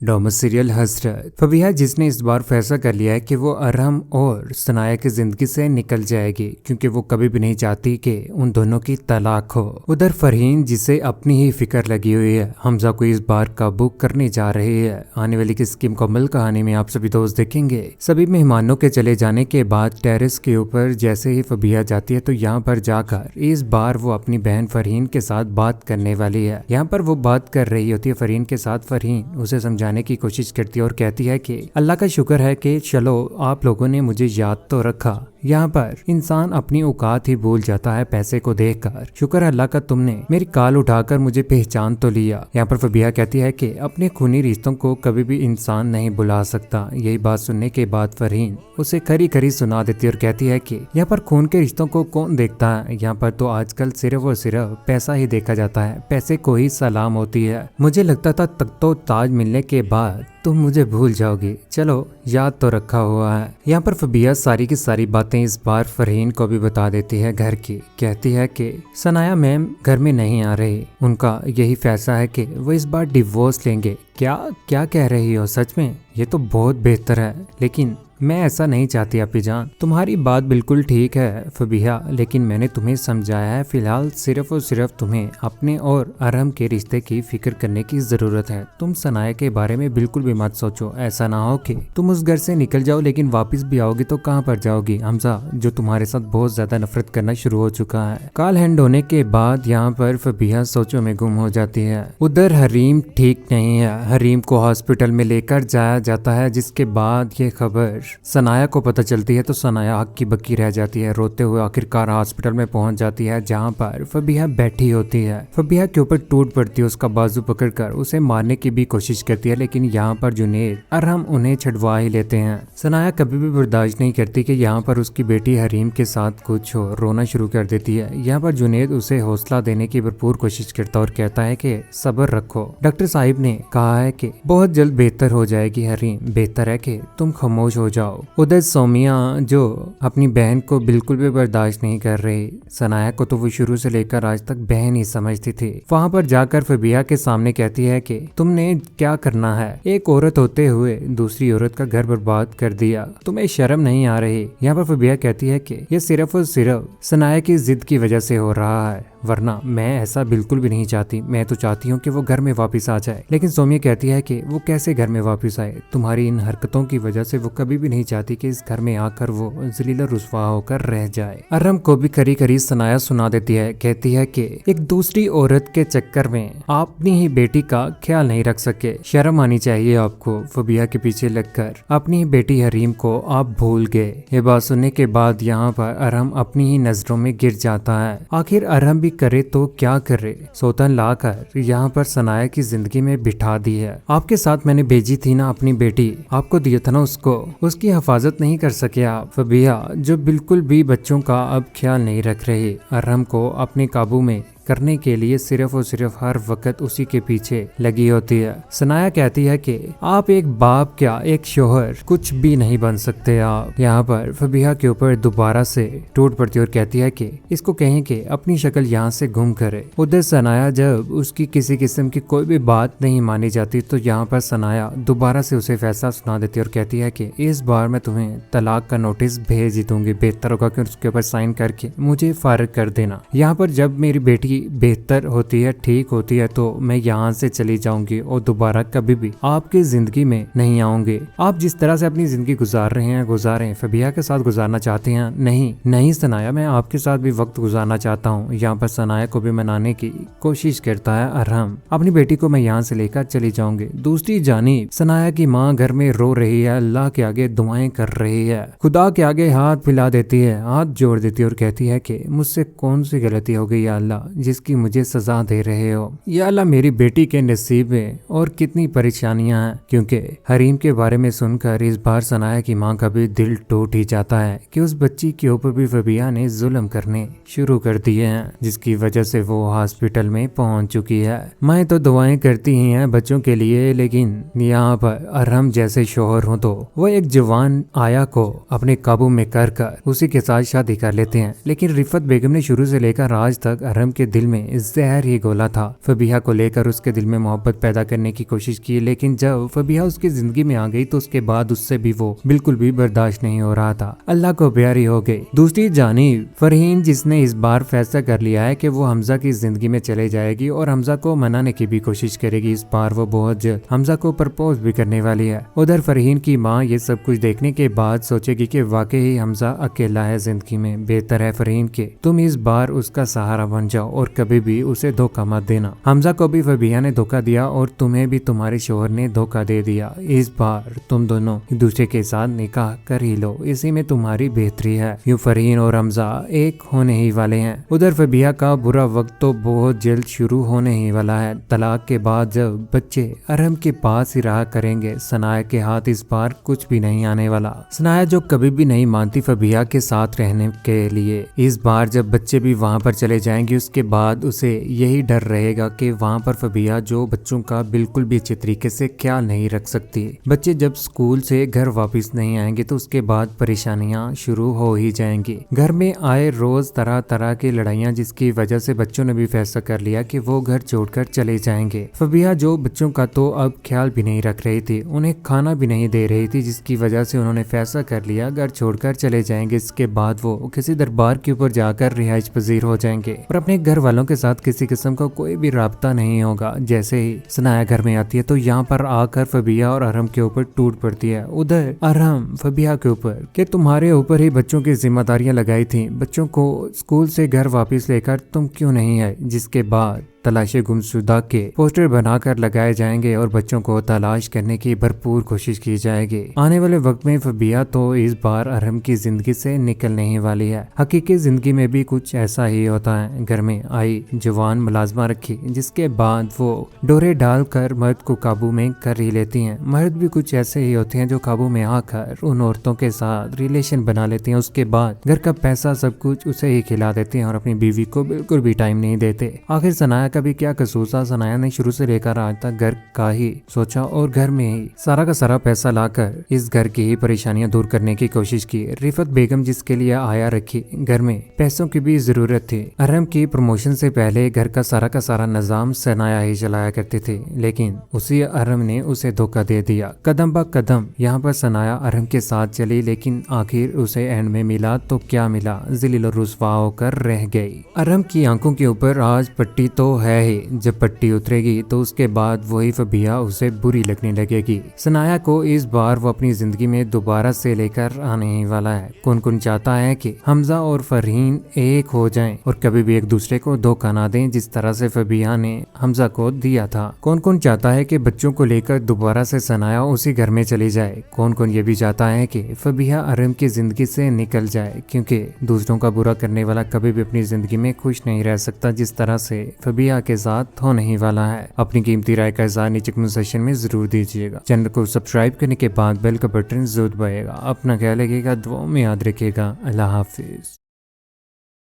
Drama serial हसरत। फबीहा जिसने इस बार फैसला कर लिया है कि वो अरहम और सनाया की जिंदगी से निकल जाएगी क्योंकि वो कभी भी नहीं चाहती कि उन दोनों की तलाक हो। उधर फरहीन जिसे अपनी ही फिक्र लगी हुई है, हमजा को इस बार काबू करने जा रही है। आने वाली किसकी मुकम्मल कहानी में आप सभी दोस्त देखेंगे। सभी मेहमानों के चले जाने के बाद टेरेस के ऊपर जैसे ही फबीहा जाती है तो यहाँ पर जाकर इस बार वो अपनी बहन फरहीन के साथ बात करने वाली है। यहाँ पर वो बात कर रही होती है फरहीन के साथ। फरहीन उसे समझाने की कोशिश करती है और कहती है कि अल्लाह का शुक्र है कि चलो आप लोगों ने मुझे याद तो रखा। यहाँ पर इंसान अपनी औकात ही भूल जाता है पैसे को देखकर। शुक्र अल्लाह का तुमने मेरी कॉल उठाकर मुझे पहचान तो लिया। यहाँ पर फबीहा कहती है कि अपने खूनी रिश्तों को कभी भी इंसान नहीं भुला सकता। यही बात सुनने के बाद फरहीन उसे खरी खरी सुना देती है और कहती है कि यहाँ पर खून के रिश्तों को कौन देखता है, यहाँ पर तो आजकल सिर्फ और सिर्फ पैसा ही देखा जाता है, पैसे को ही सलाम होती है। मुझे लगता था तख्तो ताज मिलने के बाद तुम मुझे भूल जाओगी, चलो याद तो रखा हुआ है। यहाँ पर फबीहा सारी की सारी बातें इस बार फरहीन को भी बता देती है घर की। कहती है कि सनाया मैम घर में नहीं आ रही, उनका यही फैसला है कि वो इस बार डिवोर्स लेंगे। क्या क्या कह रही हो, सच में? ये तो बहुत बेहतर है, लेकिन मैं ऐसा नहीं चाहती अपी जान। तुम्हारी बात बिल्कुल ठीक है फबीहा, लेकिन मैंने तुम्हें समझाया है, फिलहाल सिर्फ और सिर्फ तुम्हें अपने और अरहम के रिश्ते की फिक्र करने की जरूरत है। तुम सनाया के बारे में बिल्कुल भी मत सोचो। ऐसा ना हो कि तुम उस घर से निकल जाओ लेकिन वापस भी आओगी तो कहाँ पर जाओगी? हमजा जो तुम्हारे साथ बहुत ज्यादा नफरत करना शुरू हो चुका है। कॉल हैंड होने के बाद यहाँ पर फबीहा सोचों में गुम हो जाती है। उधर हरीम ठीक नहीं है। हरीम को हॉस्पिटल में लेकर जाया जाता है, जिसके बाद ये खबर सनाया को पता चलती है तो सनाया हक्की बक्की रह जाती है। रोते हुए आखिरकार हॉस्पिटल में पहुंच जाती है, जहां पर फबीहा बैठी होती है। फबीहा के ऊपर टूट पड़ती है, उसका बाजू पकड़कर उसे मारने की भी कोशिश करती है, लेकिन यहाँ पर जुनैद अरहम उन्हें छुड़वा ही लेते हैं। सनाया कभी भी बर्दाश्त नहीं करती कि यहाँ पर उसकी बेटी हरीम के साथ कुछ हो, रोना शुरू कर देती है। यहाँ पर जुनैद उसे हौसला देने की भरपूर कोशिश करता और कहता है कि सब्र रखो, डॉक्टर साहिब ने कहा है कि बहुत जल्द बेहतर हो जाएगी हरीम, बेहतर है कि तुम खामोश हो जाओ। उधर सोमिया जो अपनी बहन को बिल्कुल भी बर्दाश्त नहीं कर रही, सनाया को तो वो शुरू से लेकर आज तक बहन ही समझती थी, वहां पर जाकर फबीहा के सामने कहती है कि तुमने क्या करना है, एक औरत होते हुए दूसरी औरत का घर बर्बाद कर दिया, तुम्हें शर्म नहीं आ रही? यहाँ पर फबीहा कहती है कि ये सिर्फ और सिर्फ सनाया की जिद की वजह से हो रहा है, वरना मैं ऐसा बिल्कुल भी नहीं चाहती। मैं तो चाहती हूँ कि वो घर में वापस आ जाए। लेकिन सोमिया कहती है कि वो कैसे घर में वापस आए, तुम्हारी इन हरकतों की वजह से वो कभी भी नहीं चाहती कि इस घर में आकर वो जलील रुसवा होकर रह जाए। अरहम को भी करी करी सनाया सुना देती है। कहती है कि एक दूसरी औरत के चक्कर में आप अपनी ही बेटी का ख्याल नहीं रख सके, शर्म आनी चाहिए आपको। फबीहा के पीछे लगकर अपनी बेटी हरीम को आप भूल गए। ये बात सुनने के बाद यहाँ पर अरहम अपनी ही नजरों में गिर जाता है। आखिर अरहम करे तो क्या करे, सौतन लाकर यहाँ पर सनाया की जिंदगी में बिठा दी है। आपके साथ मैंने भेजी थी ना अपनी बेटी, आपको दिया था ना उसको, उसकी हिफाजत नहीं कर सके आप। फबीहा जो बिल्कुल भी बच्चों का अब ख्याल नहीं रख रही, अरहम को अपने काबू में करने के लिए सिर्फ और सिर्फ हर वक्त उसी के पीछे लगी होती है। सनाया कहती है कि आप एक बाप क्या एक शोहर कुछ भी नहीं बन सकते आप। यहाँ पर फबीहा के ऊपर दोबारा से टूट पड़ती और कहती है कि इसको कहें कि अपनी शक्ल यहाँ से गुम करे। उधर सनाया जब उसकी किसी किस्म की कोई भी बात नहीं मानी जाती तो यहाँ पर सनाया दोबारा से उसे फैसला सुना देती और कहती है कि इस बार मैं तुम्हें तलाक का नोटिस भेज ही दूंगी, बेहतर होगा कि उसके ऊपर साइन करके मुझे फारिग कर देना। यहाँ पर जब मेरी बेटी बेहतर होती है, ठीक होती है, तो मैं यहाँ से चली जाऊंगी और दोबारा कभी भी आपकी जिंदगी में नहीं आऊंगी। आप जिस तरह से अपनी जिंदगी गुजार रहे हैं गुजारें, फबीहा के साथ गुजारना चाहते हैं नहीं नहीं सनाया, मैं आपके साथ भी वक्त गुजारना चाहता हूँ। यहाँ पर सनाया को भी मनाने की कोशिश करता है अरहम, अपनी बेटी को मैं यहाँ से लेकर चली जाऊंगी। दूसरी जानिब सनाया की माँ घर में रो रही है, अल्लाह के आगे दुआएं कर रही है, खुदा के आगे हाथ फैला देती है, हाथ जोड़ देती है और कहती है कि मुझसे कौन सी गलती हो गई या अल्लाह जिसकी मुझे सजा दे रहे हो। या अल्लाह मेरी बेटी के नसीब में और कितनी परेशानियां हैं, क्योंकि हरीम के बारे में सुनकर इस बार सनाया की माँ का भी दिल टूट ही जाता है कि उस बच्ची के ऊपर भी फबीहा ने जुल्म करने शुरू कर दिए हैं, जिसकी वजह से वो हॉस्पिटल में पहुंच चुकी है। माँ तो दुआएं करती ही हैं बच्चों के लिए, लेकिन यहाँ पर अरहम जैसे शोहर हो तो वो एक जवान आया को अपने काबू में कर उसी के साथ शादी कर लेते हैं। लेकिन रिफत बेगम ने शुरू से लेकर आज तक अरहम के दिल में जहर ही घोला था। फबीहा को लेकर उसके दिल में मोहब्बत पैदा करने की कोशिश की, लेकिन जब फबीहा उसकी जिंदगी में आ गई तो उसके बाद उससे भी वो बिल्कुल भी बर्दाश्त नहीं हो रहा था। अल्लाह को प्यारी हो गई। दूसरी जानिब फरहीन, जिसने इस बार फैसला कर लिया है कि वो हमजा की जिंदगी में चले जाएगी और हमजा को मनाने की भी कोशिश करेगी। इस बार वो बहुत जल्द हमजा को प्रपोज भी करने वाली है। उधर फरहीन की माँ ये सब कुछ देखने के बाद सोचेगी कि वाकई हमजा अकेला है जिंदगी में। बेहतर है फरहीन के तुम इस बार उसका सहारा बन जाओ और कभी भी उसे धोखा मत देना। हमजा को भी फबीहा ने धोखा दिया और तुम्हें भी तुम्हारे शोहर ने धोखा दे दिया। इस बार तुम दोनों एक दूसरे के साथ निकाह कर ही लो, इसी में तुम्हारी बेहतरी है। यूं फरहीन और हमजा एक होने ही वाले हैं। उधर फबीहा का बुरा वक्त तो बहुत जल्द शुरू होने ही वाला है। तलाक के बाद जब बच्चे अरहम के पास ही रहा करेंगे, सनाया के हाथ इस बार कुछ भी नहीं आने वाला। सनाया जो कभी भी नहीं मानती फबीहा के साथ रहने के लिए, इस बार जब बच्चे भी वहां पर चले जाएंगे उसके बाद उसे यही डर रहेगा कि वहां पर फबीहा जो बच्चों का बिल्कुल भी अच्छे तरीके से ख्याल नहीं रख सकती। बच्चे जब स्कूल से घर वापस नहीं आएंगे तो उसके बाद परेशानियां शुरू हो ही जाएंगी। घर में आए रोज तरह तरह की लड़ाइयां, जिसकी वजह से बच्चों ने भी फैसला कर लिया कि वो घर छोड़कर चले जाएंगे। फबीहा जो बच्चों का तो अब ख्याल भी नहीं रख रही थी, उन्हें खाना भी नहीं दे रही थी, जिसकी वजह से उन्होंने फैसला कर लिया घर छोड़कर चले जाएंगे। इसके बाद वो किसी दरबार के ऊपर जाकर रिहाइश पजीर हो जाएंगे और अपने घर वालों के साथ किसी किस्म का कोई भी राब्ता नहीं होगा। जैसे ही सनाया घर में आती है तो यहाँ पर आकर फबीहा और अरहम के ऊपर टूट पड़ती है। उधर अरहम फबीहा के ऊपर कि तुम्हारे ऊपर ही बच्चों की जिम्मेदारियां लगाई थी, बच्चों को स्कूल से घर वापस लेकर तुम क्यों नहीं आए। जिसके बाद तलाशी गुमशुदा के पोस्टर बनाकर लगाए जाएंगे और बच्चों को तलाश करने की भरपूर कोशिश की जाएगी। आने वाले वक्त में फबीहा तो इस बार अरहम की जिंदगी से निकलने ही वाली है। हकीकी जिंदगी में भी कुछ ऐसा ही होता है। घर में आई जवान मुलाजमा रखी, जिसके बाद वो डोरे डालकर मर्द को काबू में कर ही लेती हैं। मर्द भी कुछ ऐसे ही होते हैं जो काबू में आकर उन औरतों के साथ रिलेशन बना लेते हैं। उसके बाद घर का पैसा सब कुछ उसे ही खिला देते हैं और अपनी बीवी को बिल्कुल भी टाइम नहीं देते। आखिर सनाया का भी क्या कसूर था। सनाया ने शुरू से लेकर आज तक घर का ही सोचा और घर में ही सारा का सारा पैसा लाकर इस घर की ही परेशानियां दूर करने की कोशिश की। रिफत बेगम जिसके लिए आया रखी, घर में पैसों की भी जरूरत थी। अरहम की प्रमोशन से पहले घर का सारा निजाम सनाया ही चलाया करती थी, लेकिन उसी अरहम ने उसे धोखा दे दिया। कदम ब कदम यहाँ पर सनाया अरहम के साथ चली, लेकिन आखिर उसे एंड में मिला तो क्या मिला, जिलील और रुस्वा होकर रह गई। अरहम की आंखों के ऊपर आज पट्टी तो है ही, जब पट्टी उतरेगी तो उसके बाद वही फबीहा उसे बुरी लगने लगेगी। सनाया को इस बार वो अपनी जिंदगी में दोबारा से लेकर आने ही वाला है। कौन कौन चाहता है कि हमजा और फरहीन एक हो जाएं और कभी भी एक दूसरे को धोखा ना दें, जिस तरह से फबीहा ने हमजा को दिया था। कौन कौन चाहता है कि बच्चों को लेकर दोबारा से सनाया उसी घर में चली जाए। कौन कौन ये भी चाहता है कि फबीहा अरहम की जिंदगी से निकल जाए, क्योंकि दूसरों का बुरा करने वाला कभी भी अपनी जिंदगी में खुश नहीं रह सकता, जिस तरह से फबीहा के साथ होने ही वाला है। अपनी कीमती राय का इज़हार नीचे कमेंट सेक्शन में जरूर दीजिएगा। चैनल को सब्सक्राइब करने के बाद बेल का बटन जरूर दबाइएगा। अपना ख्याल रखिएगा, दुआ में याद रखिएगा। अल्लाह हाफिज।